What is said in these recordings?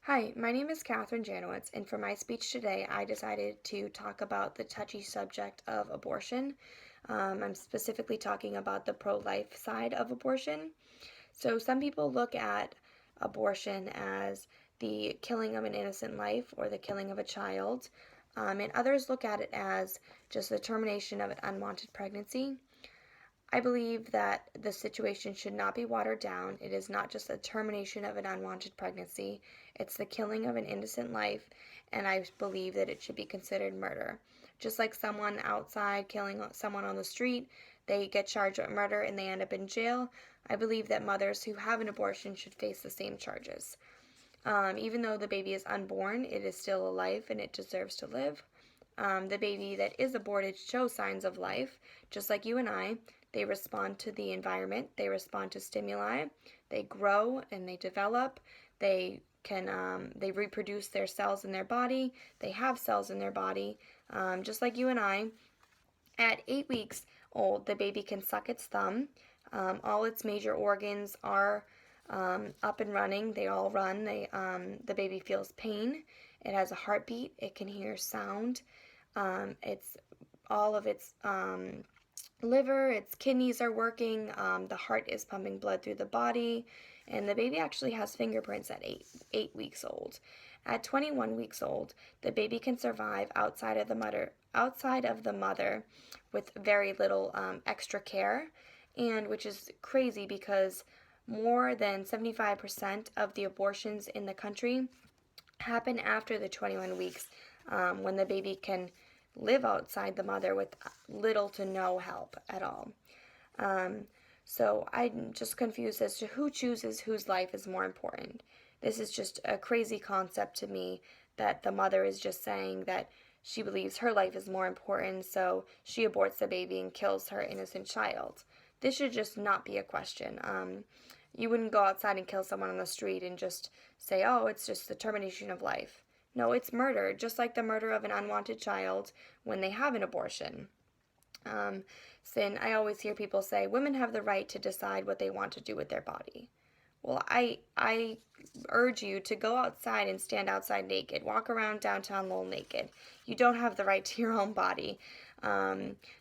Hi, my name is Catherine Janowitz, and for my speech today, I decided to talk about the touchy subject of abortion. I'm specifically talking about the pro-life side of abortion. So some people look at abortion as the killing of an innocent life or the killing of a child, and others look at it as just the termination of an unwanted pregnancy. I believe that the situation should not be watered down. It is not just the termination of an unwanted pregnancy, it's the killing of an innocent life, and I believe that it should be considered murder. Just like someone outside killing someone on the street, they get charged with murder and they end up in jail. I believe that mothers who have an abortion should face the same charges. Even though the baby is unborn, it is still a life and it deserves to live. The baby that is aborted shows signs of life, just like you and I. They respond to the environment, they respond to stimuli, they grow and they develop, they reproduce their cells in their body, they have cells in their body, just like you and I. At 8 weeks old, the baby can suck its thumb. All its major organs are up and running. They all run. The baby feels pain. It has a heartbeat. It can hear sound. It's all of its liver, its kidneys are working. The heart is pumping blood through the body, and the baby actually has fingerprints at 8 weeks old. At 21 weeks old, the baby can survive outside of the mother with very little extra care, and which is crazy because more than 75% of the abortions in the country happen after the 21 weeks, when the baby can live outside the mother with little to no help at all. So I'm just confused as to who chooses whose life is more important. This is just a crazy concept to me, that the mother is just saying that she believes her life is more important, so she aborts the baby and kills her innocent child. This should just not be a question. You wouldn't go outside and kill someone on the street and just say, oh, it's just the termination of life. No, it's murder, just like the murder of an unwanted child when they have an abortion. I always hear people say, women have the right to decide what they want to do with their body. Well, I urge you to go outside and stand outside naked. Walk around downtown Lowell naked. You don't have the right to your own body.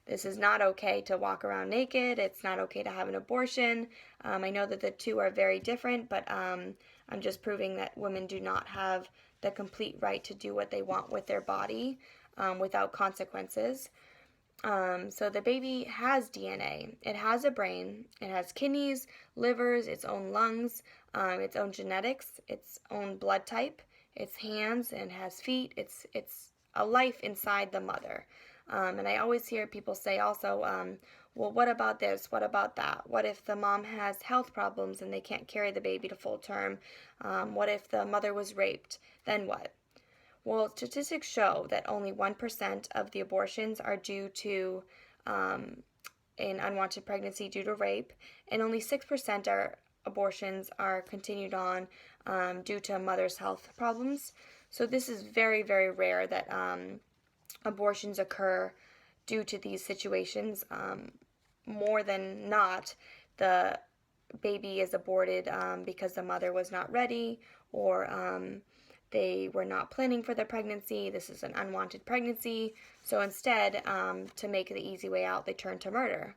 This is not okay to walk around naked. It's not okay to have an abortion. I know that the two are very different, but I'm just proving that women do not have the complete right to do what they want with their body without consequences. So the baby has DNA. It has a brain. It has kidneys, livers, its own lungs, its own genetics, its own blood type, its hands, and has feet. It's a life inside the mother. And I always hear people say also, well, what about this? What about that? What if the mom has health problems and they can't carry the baby to full term? What if the mother was raped? Then what? Well, statistics show that only 1% of the abortions are due to an unwanted pregnancy due to rape, and only 6% abortions are continued on due to mother's health problems. So this is very, very rare that abortions occur due to these situations. More than not, the baby is aborted because the mother was not ready, or they were not planning for the pregnancy. This is an unwanted pregnancy. So instead, to make the easy way out, they turn to murder.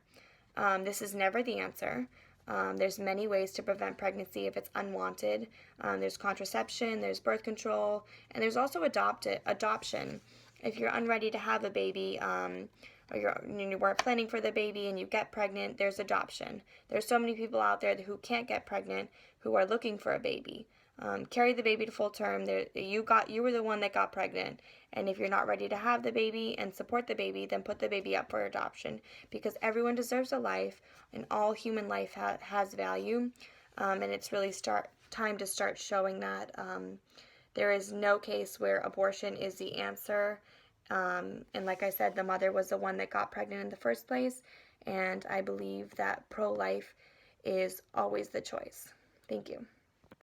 This is never the answer. There's many ways to prevent pregnancy if it's unwanted. There's contraception, there's birth control, and there's also adoption. If you're unready to have a baby, or you weren't planning for the baby and you get pregnant, there's adoption. There's so many people out there who can't get pregnant who are looking for a baby. Carry the baby to full term. You were the one that got pregnant, and if you're not ready to have the baby and support the baby, then put the baby up for adoption, because everyone deserves a life, and all human life has value, and it's really time to start showing that there is no case where abortion is the answer, and like I said, the mother was the one that got pregnant in the first place, and I believe that pro-life is always the choice. Thank you.